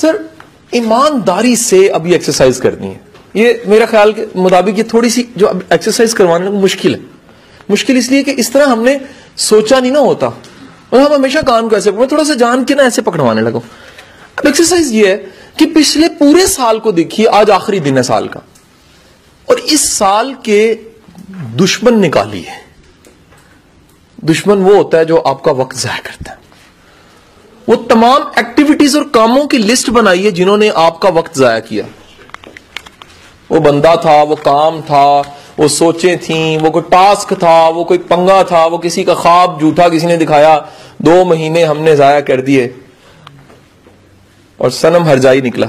سر ایمانداری سے اب یہ ایکسرسائز کرنی ہے. یہ میرا خیال کے مطابق یہ تھوڑی سی جو اب ایکسرسائز کروانے کو مشکل ہے. مشکل اس لیے کہ اس طرح ہم نے سوچا نہیں نا ہوتا, اور ہم ہمیشہ کام کو ایسے, میں تھوڑا سا جان کے نا ایسے پکڑوانے لگا. اب ایکسرسائز یہ ہے کہ پچھلے پورے سال کو دیکھیے, آج آخری دن ہے سال کا, اور اس سال کے دشمن نکالیے. دشمن وہ ہوتا ہے جو آپ کا وقت ضائع کرتا ہے. وہ تمام ایکٹیویٹیز اور کاموں کی لسٹ بنائیے جنہوں نے آپ کا وقت ضائع کیا. وہ بندہ تھا, وہ کام تھا, وہ سوچیں تھیں, وہ کوئی ٹاسک تھا, وہ کوئی پنگا تھا, وہ کسی کا خواب جھوٹا کسی نے دکھایا, 2 مہینے ہم نے ضائع کر دیے اور صنم ہرجائی نکلا.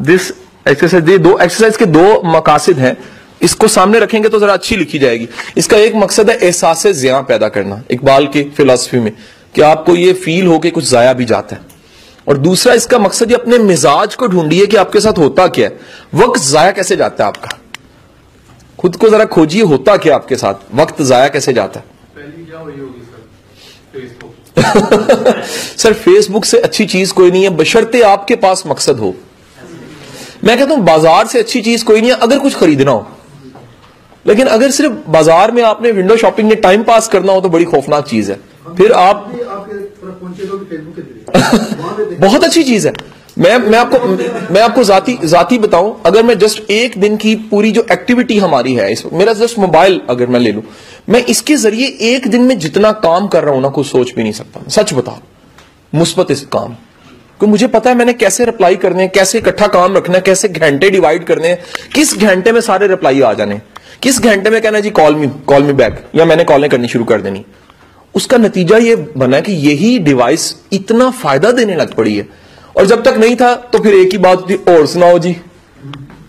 دس ایکسرسائز کے 2 مقاصد ہیں. اس کو سامنے رکھیں گے تو ذرا اچھی لکھی جائے گی. اس کا ایک مقصد ہے احساس زیاں پیدا کرنا, اقبال کی فلسفی میں, کہ آپ کو یہ فیل ہو کہ کچھ ضائع بھی جاتا ہے. اور دوسرا اس کا مقصد یہ اپنے مزاج کو ڈھونڈیے کہ آپ کے ساتھ ہوتا کیا ہے, وقت ضائع کیسے جاتا ہے آپ کا. خود کو ذرا کھوجیے, ہوتا کیا آپ کے ساتھ, وقت ضائع کیسے جاتا ہے. پہلی کیا ہوئی ہوگی سر, فیس بک. سر فیس بک سے اچھی چیز کوئی نہیں ہے بشرطے آپ کے پاس مقصد ہو. میں کہتا ہوں بازار سے اچھی چیز کوئی نہیں ہے اگر کچھ خریدنا ہو, لیکن اگر صرف بازار میں آپ نے ونڈو شاپنگ میں ٹائم پاس کرنا ہو تو بڑی خوفناک چیز ہے. پھر آپ بہت اچھی چیز ہے. میں آپ کو ذاتی بتاؤں, اگر میں جسٹ ایک دن کی پوری جو ایکٹیویٹی ہماری ہے, میرا جسٹ موبائل اگر میں لے لوں, میں اس کے ذریعے ایک دن میں جتنا کام کر رہا ہوں نا کوئی سوچ بھی نہیں سکتا. سچ بتاؤ, مثبت اس کام کہ مجھے پتا ہے میں نے کیسے رپلائی کرنے ہیں, کیسے اکٹھا کام رکھنا ہے, کیسے گھنٹے ڈیوائڈ کرنے ہیں, کس گھنٹے میں سارے رپلائی آ جانے, کس گھنٹے میں کہنا جی کال می بیک, یا میں نے کالیں کرنی شروع کر دینی. اس کا نتیجہ یہ بنا کہ یہی ڈیوائس اتنا فائدہ دینے لگ پڑی ہے. اور جب تک نہیں تھا تو پھر ایک ہی بات تھی, اور سناؤ جی,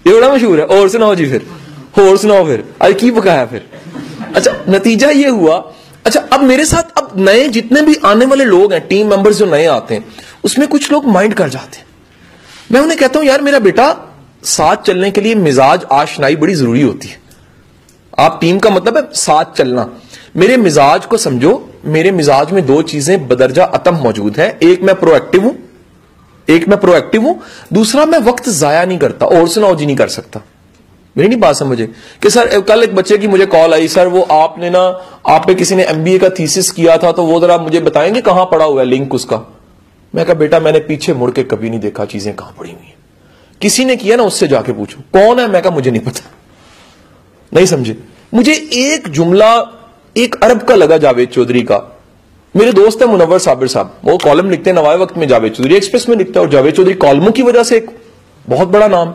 یہ بڑا مشہور ہے, اور سناؤ جی, پھر اور سناؤ, پھر آج کی پکایا پھر. اچھا نتیجہ یہ ہوا, اچھا اب میرے ساتھ اب نئے جتنے بھی آنے والے لوگ ہیں, ٹیم ممبرز جو نئے آتے ہیں, اس میں کچھ لوگ مائنڈ کر جاتے ہیں. میں انہیں کہتا ہوں یار میرا بیٹا, ساتھ چلنے کے لیے مزاج آشنائی بڑی ضروری ہوتی ہے. آپ ٹیم کا مطلب ہے ساتھ چلنا. میرے مزاج کو سمجھو, میرے مزاج میں 2 چیزیں بدرجہ اتم موجود ہیں. ایک میں پرو ایکٹیو ہوں, دوسرا میں وقت ضائع نہیں کرتا. اور سناؤ جی نہیں کر سکتا. میری نہیں بات سمجھے کہ سر کل ایک بچے کی مجھے کال آئی, سر وہ آپ نے نا, آپ پہ کسی نے MBA کا تھیسس کیا تھا تو وہ ذرا مجھے بتائیں گے کہاں پڑا ہوا ہے لنک اس کا. میں کہا بیٹا میں نے پیچھے مڑ کے کبھی نہیں دیکھا چیزیں کہاں پڑی ہوئی ہیں, کسی نے کیا نا اس سے جا کے پوچھو کون ہے. میں کہا مجھے نہیں پتا. نہیں سمجھے. مجھے ایک جملہ 1 ارب کا لگا جاوید چودھری کا. میرے دوست ہے منور صابر صاحب, وہ کالم لکھتے ہیں نوائے وقت میں, جاوید چودھری ایکسپریس میں لکھتا ہے, اور جاوید چودھری کالموں کی وجہ سے ایک بہت بڑا نام.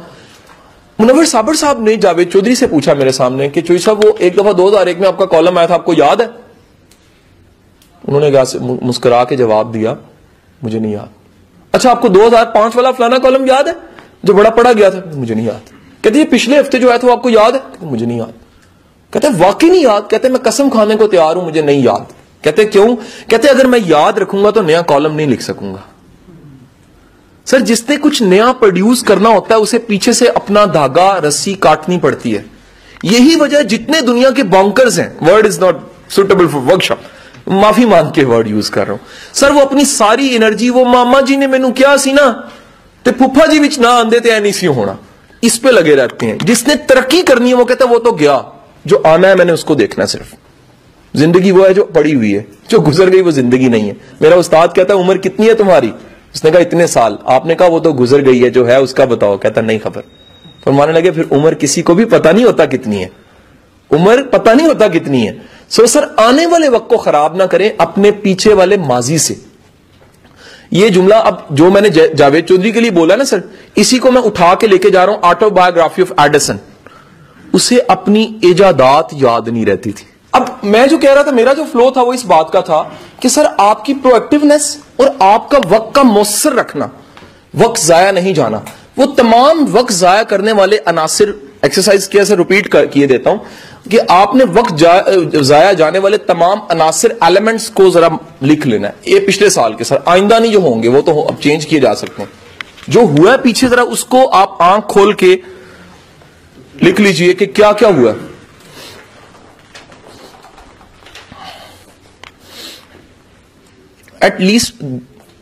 منور صابر صاحب نے جاوید چودھری سے پوچھا میرے سامنے کہ چودھری صاحب وہ ایک دفعہ 2001 میں آپ کا کالم آیا تھا, آپ کو یاد ہے؟ انہوں نے مسکرا کے جواب دیا مجھے نہیں یاد. اچھا آپ کو 2005 والا فلانا کالم یاد ہے جو بڑا پڑا گیا تھا؟ مجھے نہیں یاد. کہتے ہیں پچھلے ہفتے جو آیا تھا وہ آپ کو یاد ہے؟ مجھے نہیں یاد. کہتے ہیں واقعی نہیں یاد؟ کہتے ہیں میں قسم کھانے کو تیار ہوں مجھے نہیں یاد. کہتے ہیں کیوں؟ کہتے ہیں اگر میں یاد رکھوں گا تو نیا کالم نہیں لکھ سکوں گا. سر جس نے کچھ نیا پروڈیوس کرنا ہوتا ہے اسے پیچھے سے اپنا دھاگا رسی کاٹنی پڑتی ہے. یہی وجہ جتنے دنیا کے بونکرز ہیں, word is not suitable for work shop, معافی مانگ کے ورڈ یوز کر رہا ہوں. سر وہ اپنی ساری انرجی, وہ ماما جی نے مینوں کیا سی نا تے پھپھا جی وچ نہ آندے تے نہیں سی ہونا, اس پہ لگے رہتے ہیں. جس نے ترقی کرنی ہے وہ کہتا ہے وہ تو گیا, جو آنا ہے میں نے اس کو دیکھنا. صرف زندگی وہ ہے جو پڑی ہوئی ہے, جو گزر گئی وہ زندگی نہیں ہے. میرا استاد کہتا ہے عمر کتنی ہے تمہاری؟ اس نے کہا اتنے سال. آپ نے کہا وہ تو گزر گئی ہے, جو ہے اس کا بتاؤ. کہتا نہیں خبر. فرمانے لگے پھر عمر کسی کو بھی پتا نہیں ہوتا کتنی ہے, عمر پتا نہیں ہوتا کتنی ہے. سر آنے والے وقت کو خراب نہ کریں اپنے پیچھے والے ماضی سے. یہ جملہ اب جو میں نے جاوید چودھری کے لیے بولا نا سر, اسی کو میں اٹھا کے لے کے جا رہا ہوں آٹو بایوگرافی آف ایڈیسن. اسے اپنی ایجادات یاد نہیں رہتی تھی. اب میں جو کہہ رہا تھا, میرا جو فلو تھا وہ اس بات کا تھا کہ سر آپ کی پرو ایکٹیونیس اور آپ کا وقت کا مؤثر رکھنا, وقت ضائع نہیں جانا, وہ تمام وقت ضائع کرنے والے عناصر, ایکسرسائز کیا سر ریپیٹ کیے دیتا ہوں کہ آپ نے وقت ضائع جانے والے تمام عناصر ایلیمنٹس کو ذرا لکھ لینا ہے. یہ پچھلے سال کے سر, آئندہ نہیں جو ہوں گے وہ تو اب چینج کیے جا سکتے ہیں. جو ہوا ہے پیچھے ذرا اس کو آپ آنکھ کھول کے لکھ لیجئے کہ کیا کیا ہوا ہے. ایٹ لیسٹ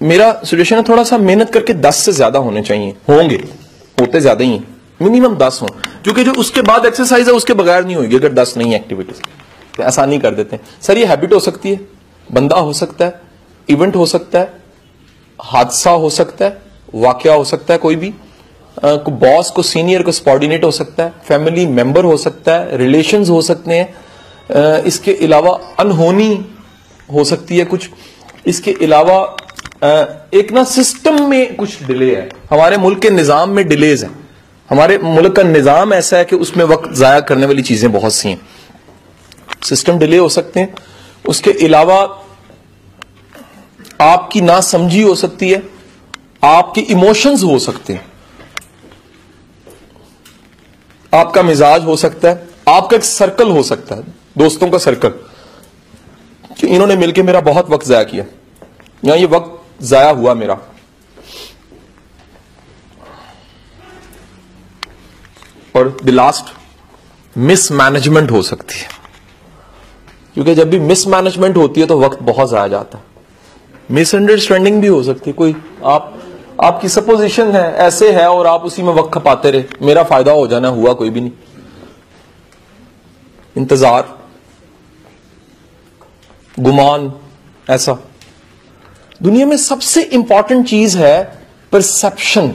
میرا سجیشن ہے تھوڑا سا محنت کر کے 10 سے زیادہ ہونے چاہیے, ہوں گے, ہوتے زیادہ ہی ہیں, منیمم 10 ہوں, کیونکہ جو اس کے بعد ایکسرسائز ہے اس کے بغیر نہیں ہوگی اگر 10 نہیں ایکٹیویٹیز. ایسا نہیں کر دیتے ہیں سر, یہ ہیبٹ ہو سکتی ہے, بندہ ہو سکتا ہے, ایونٹ ہو سکتا ہے, حادثہ ہو سکتا ہے, واقعہ ہو سکتا ہے, کوئی بھی باس کو سینئر کو سبارڈینیٹ ہو سکتا ہے, فیملی ممبر ہو سکتا ہے, ریلیشنز ہو سکتے ہیں, اس کے علاوہ انہونی ہو سکتی ہے کچھ, اس کے علاوہ ایک نا سسٹم میں کچھ ڈیلے ہے. ہمارے ملک کے نظام میں ڈیلیز ہیں, ہمارے ملک کا نظام ایسا ہے کہ اس میں وقت ضائع کرنے والی چیزیں بہت سی ہیں, سسٹم ڈیلے ہو سکتے ہیں. اس کے علاوہ آپ کی ناسمجھی ہو سکتی ہے, آپ کے ایموشنز ہو سکتے ہیں, آپ کا مزاج ہو سکتا ہے, آپ کا ایک سرکل ہو سکتا ہے, دوستوں کا سرکل, کہ انہوں نے مل کے میرا بہت وقت ضائع کیا, یا یہ وقت ضائع ہوا میرا. اور دی لاسٹ مس مینجمنٹ ہو سکتی ہے, کیونکہ جب بھی مس مینجمنٹ ہوتی ہے تو وقت بہت ضائع جاتا ہے. مس انڈرسٹینڈنگ بھی ہو سکتی ہے, کوئی آپ کی سپوزیشن ہے ایسے ہے اور آپ اسی میں وقت کھپاتے رہے, میرا فائدہ ہو جانا, ہوا کوئی بھی نہیں. انتظار, گمان, ایسا. دنیا میں سب سے امپورٹنٹ چیز ہے پرسپشن,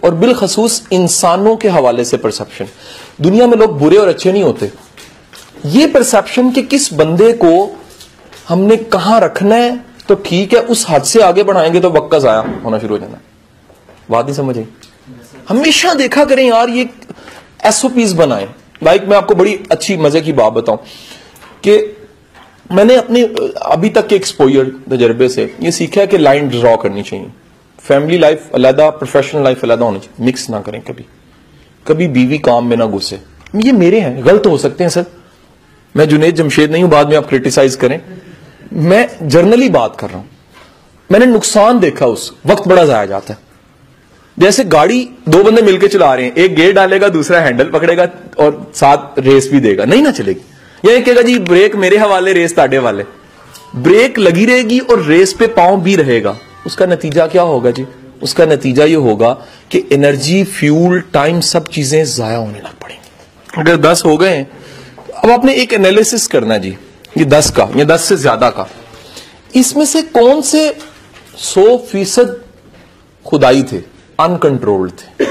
اور بالخصوص انسانوں کے حوالے سے پرسپشن. دنیا میں لوگ برے اور اچھے نہیں ہوتے, یہ پرسپشن کہ کس بندے کو ہم نے کہاں رکھنا ہے تو ٹھیک ہے, اس حد سے آگے بڑھائیں گے تو وقت کا ضائع ہونا شروع ہو جانا ہے. بات نہیں سمجھ آئی؟ ہمیشہ دیکھا کریں یار, یہ ایس او پیز بنائیں. لائک میں آپ کو بڑی اچھی مزے کی بات بتاؤں کہ میں نے اپنے ابھی تک کے ایکسپوئر تجربے سے یہ سیکھا ہے کہ لائن ڈرا کرنی چاہیے. فیملی لائف علیحدہ, پروفیشنل لائف علیحدہ ہونی چاہیے, مکس نہ کریں کبھی بیوی کام میں نہ گھسے. یہ میرے ہیں, غلط ہو سکتے ہیں سر, میں جنید جمشید نہیں ہوں, بعد میں آپ کرٹیسائز کریں, میں جرنلی بات کر رہا ہوں. میں نے نقصان دیکھا, اس وقت بڑا ضائع جاتا ہے. جیسے گاڑی دو بندے مل کے چلا رہے ہیں, ایک گیئر ڈالے گا دوسرا ہینڈل پکڑے گا اور ساتھ ریس بھی دے گا, نہیں نہ چلے گی. یا یہ کہے گا جی بریک میرے حوالے, ریس تاڑے والے. بریک لگی رہے گی اور ریس پہ پاؤں بھی رہے گا. اس کا نتیجہ کیا ہوگا جی؟ اس کا نتیجہ یہ ہوگا کہ انرجی, فیول, ٹائم, سب چیزیں ضائع ہونے لگ پڑیں گی. اگر 10 ہو گئے ہیں, اب آپ نے ایک انالیسس کرنا جی, یہ 10 کا یا 10 سے زیادہ کا, اس میں سے کون سے 100% خدائی تھے, انکنٹرولڈ تھے.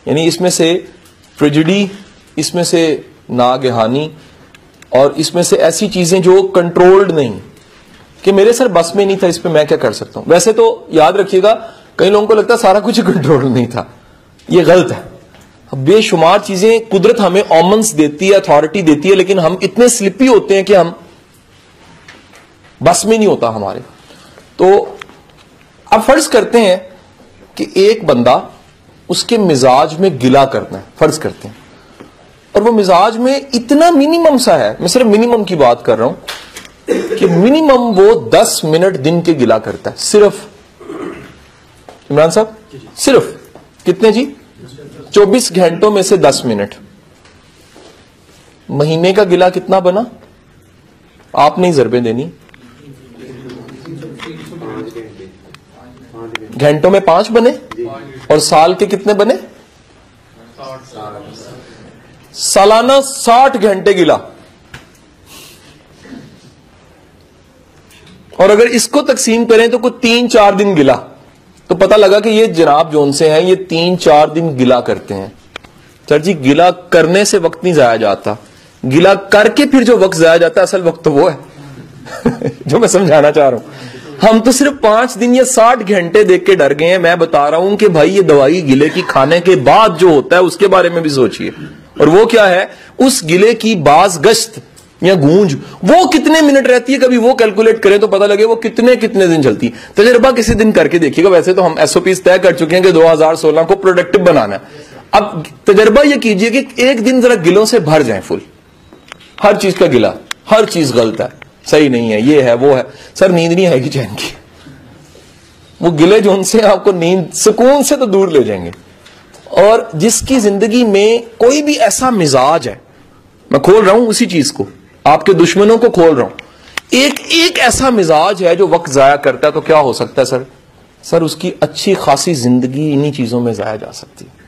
یعنی اس میں سے ٹریجڈی, اس میں سے ناگہانی, اور اس میں سے ایسی چیزیں جو کنٹرولڈ نہیں, کہ میرے سر بس میں نہیں تھا, اس پہ میں کیا کر سکتا ہوں. ویسے تو یاد رکھیے گا, کئی لوگوں کو لگتا ہے سارا کچھ کنٹرول نہیں تھا, یہ غلط ہے. بے شمار چیزیں قدرت ہمیں اومنس دیتی ہے, اتھارٹی دیتی ہے, لیکن ہم اتنے سلپی ہوتے ہیں کہ ہم بس میں نہیں ہوتا ہمارے. تو اب فرض کرتے ہیں کہ ایک بندہ, اس کے مزاج میں گلا کرنا ہے, فرض کرتے ہیں, اور وہ مزاج میں اتنا منیمم سا ہے, میں صرف منیمم کی بات کر رہا ہوں, کہ منیمم وہ 10 منٹ دن کے گلا کرتا ہے صرف. عمران صاحب صرف کتنے جی؟ 24 گھنٹوں میں سے 10 منٹ. مہینے کا گلا کتنا بنا؟ آپ نہیں ضربیں دینی, گھنٹوں میں 5 بنے, اور سال کے کتنے بنے؟ سالانہ 60 گھنٹے گلا. اور اگر اس کو تقسیم کریں تو کوئی 3-4 دن گلا, تو پتہ لگا کہ یہ جناب جون سے ہیں, یہ 3-4 دن گلا کرتے ہیں. سر جی گلا کرنے سے وقت نہیں ضائع جاتا, گلا کر کے پھر جو وقت ضائع جاتا ہے, اصل وقت تو وہ ہے جو میں سمجھانا چاہ رہا ہوں. ہم تو صرف 5 دن یا 60 گھنٹے دیکھ کے ڈر گئے ہیں. میں بتا رہا ہوں کہ بھائی یہ دوائی گلے کی کھانے کے بعد جو ہوتا ہے اس کے بارے میں بھی سوچئے, اور وہ کیا ہے, اس گلے کی باز گشت یا گونج وہ کتنے منٹ رہتی ہے, کبھی وہ کیلکولیٹ کریں تو پتہ لگے وہ کتنے دن چلتی. تجربہ کسی دن کر کے دیکھیے گا. ویسے تو ہم ایس او پیز طے کر چکے ہیں کہ 2016 کو پروڈکٹیو بنانا ہے. اب تجربہ یہ کیجئے کہ ایک دن ذرا گلوں سے بھر جائیں فل, ہر چیز کا گلا, ہر چیز غلط ہے, صحیح نہیں ہے, یہ ہے وہ ہے. سر نیند نہیں آئے گی چین کی, وہ گلے جو ان سے آپ کو نیند سکون سے تو دور لے جائیں گے. اور جس کی زندگی میں کوئی بھی ایسا مزاج ہے, میں کھول رہا ہوں اسی چیز کو, آپ کے دشمنوں کو کھول رہا ہوں, ایک ایسا مزاج ہے جو وقت ضائع کرتا ہے، تو کیا ہو سکتا ہے سر؟ سر اس کی اچھی خاصی زندگی انہی چیزوں میں ضائع جا سکتی ہے.